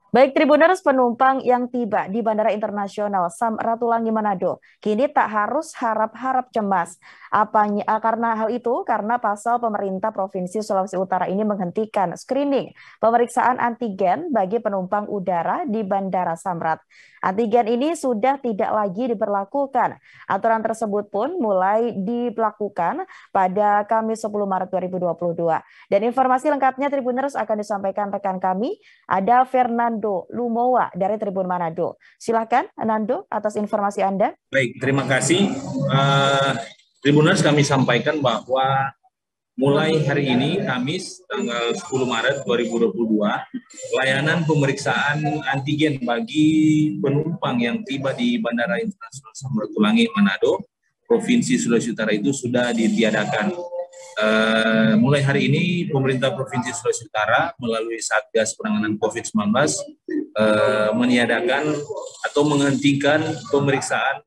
Baik Tribuners, penumpang yang tiba di Bandara Internasional Samratulangi Manado kini tak harus harap-harap cemas. Karena hal itu, karena pasal pemerintah Provinsi Sulawesi Utara ini menghentikan screening pemeriksaan antigen bagi penumpang udara di Bandara Samrat. Antigen ini sudah tidak lagi diberlakukan. Aturan tersebut pun mulai diberlakukan pada Kamis 10 Maret 2022. Dan informasi lengkapnya Tribuners akan disampaikan rekan kami, ada Fernando Lumowa dari Tribun Manado. Silakan, Nando, atas informasi Anda. Baik, terima kasih. Tribuners, kami sampaikan bahwa mulai hari ini, Kamis, tanggal 10 Maret 2022, layanan pemeriksaan antigen bagi penumpang yang tiba di Bandara Internasional Samratulangi Manado, Provinsi Sulawesi Utara itu sudah ditiadakan. Mulai hari ini, pemerintah Provinsi Sulawesi Utara melalui Satgas Penanganan COVID-19 meniadakan atau menghentikan pemeriksaan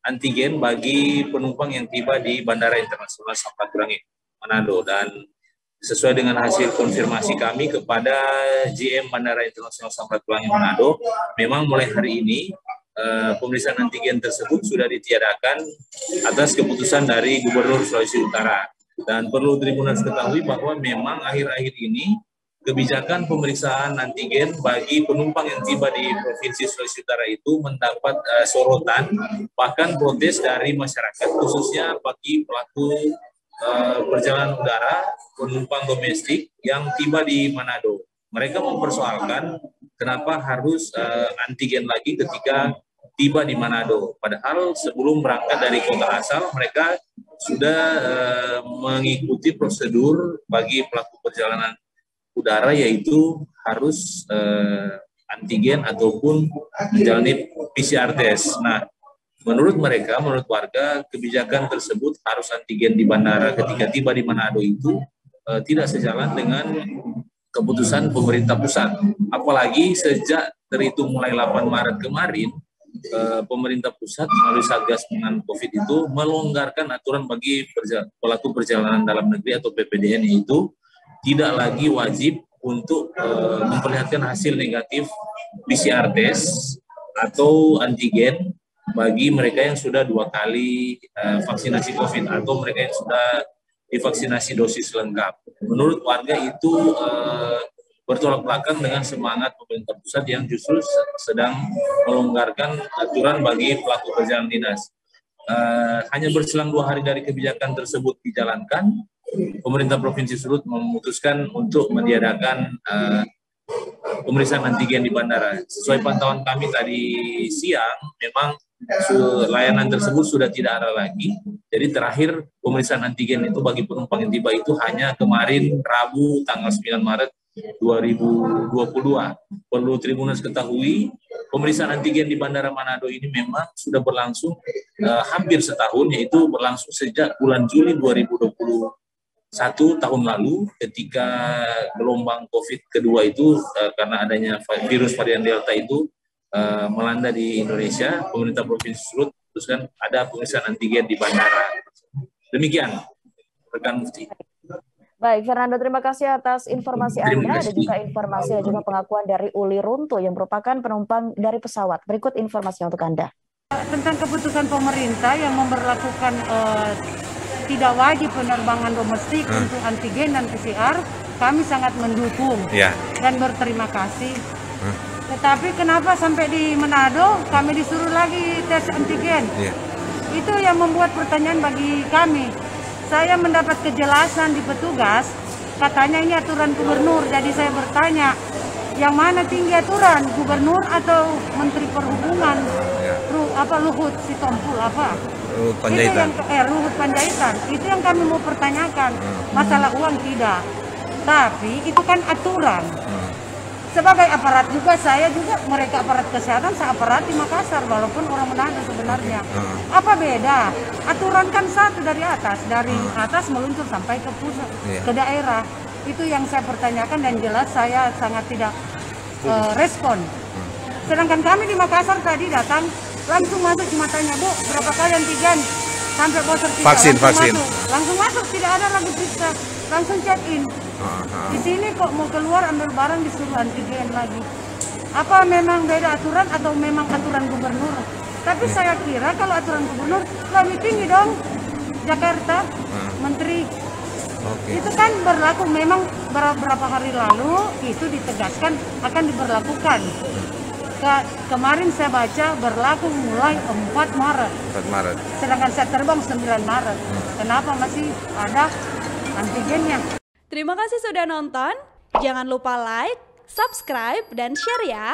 antigen bagi penumpang yang tiba di Bandara Internasional Samratulangi Manado, dan sesuai dengan hasil konfirmasi kami kepada GM Bandara Internasional Samratulangi Manado, memang mulai hari ini pemeriksaan antigen tersebut sudah ditiadakan atas keputusan dari Gubernur Sulawesi Utara. Dan perlu Tribuners ketahui bahwa memang akhir-akhir ini kebijakan pemeriksaan antigen bagi penumpang yang tiba di Provinsi Sulawesi Utara itu mendapat sorotan, bahkan protes dari masyarakat, khususnya bagi pelaku perjalanan udara, penumpang domestik yang tiba di Manado. Mereka mempersoalkan kenapa harus antigen lagi ketika tiba di Manado. Padahal sebelum berangkat dari kota asal, mereka sudah mengikuti prosedur bagi pelaku perjalanan udara, yaitu harus antigen ataupun menjalani PCR test. Nah, menurut mereka, menurut warga, kebijakan tersebut harus antigen di bandara ketika tiba di Manado itu tidak sejalan dengan keputusan pemerintah pusat. Apalagi sejak terhitung mulai 8 Maret kemarin, pemerintah pusat melalui Satgas Penanganan COVID itu melonggarkan aturan bagi pelaku perjalanan dalam negeri atau PPDN, itu tidak lagi wajib untuk memperlihatkan hasil negatif PCR test atau antigen bagi mereka yang sudah 2 kali vaksinasi COVID atau mereka yang sudah divaksinasi dosis lengkap. Menurut warga itu bertolak belakang dengan semangat pemerintah pusat yang justru sedang melonggarkan aturan bagi pelaku perjalanan dinas. Hanya berselang 2 hari dari kebijakan tersebut dijalankan, pemerintah Provinsi Sulut memutuskan untuk meniadakan pemeriksaan antigen di bandara. Sesuai pantauan kami tadi siang, memang layanan tersebut sudah tidak ada lagi. Jadi terakhir pemeriksaan antigen itu bagi penumpang yang tiba itu hanya kemarin Rabu tanggal 9 Maret 2022. Perlu Tribuners ketahui, pemeriksaan antigen di Bandara Manado ini memang sudah berlangsung hampir setahun, yaitu berlangsung sejak bulan Juli 2021 tahun lalu, ketika gelombang COVID kedua itu karena adanya virus varian Delta itu melanda di Indonesia. Pemerintah Provinsi Sulut memutuskan ada pemeriksaan antigen di bandara. Demikian, rekan Mufti. Baik, Fernando, terima kasih atas informasi Anda. Ada juga informasi dan juga pengakuan dari Uli Runto yang merupakan penumpang dari pesawat. Berikut informasi untuk Anda. Tentang keputusan pemerintah yang memberlakukan tidak wajib penerbangan domestik untuk antigen dan PCR, kami sangat mendukung dan berterima kasih. Tetapi kenapa sampai di Manado kami disuruh lagi tes antigen? Itu yang membuat pertanyaan bagi kami. Saya mendapat kejelasan di petugas, katanya ini aturan gubernur. Jadi saya bertanya, yang mana tinggi aturan, gubernur atau Menteri Perhubungan? Luhut Sitompul apa? Luhut Panjaitan. Luhut Panjaitan. Itu yang kami mau pertanyakan. Masalah uang tidak, tapi itu kan aturan. Sebagai aparat juga, saya juga, mereka aparat kesehatan, saya aparat di Makassar, walaupun orang Manado sebenarnya. Apa beda? Aturan kan satu dari atas meluncur sampai ke pusat, ke daerah. Itu yang saya pertanyakan dan jelas saya sangat tidak respon. Sedangkan kami di Makassar tadi datang, langsung masuk, cuma tanya, Bu, berapa kali antigen? Sampai poster vaksin. Langsung masuk, tidak ada lagi periksa, langsung check in. Di sini kok mau keluar ambil barang disuruh antigen lagi. Apa memang beda aturan atau memang aturan gubernur? Tapi saya kira kalau aturan gubernur lebih tinggi dong. Jakarta, menteri. Itu kan berlaku memang beberapa hari lalu itu ditegaskan akan diberlakukan. Kemarin saya baca berlaku mulai 4 Maret. 4 Maret. Sedangkan saya terbang 9 Maret. Kenapa masih ada antigennya? Terima kasih sudah nonton. Jangan lupa like, subscribe, dan share ya.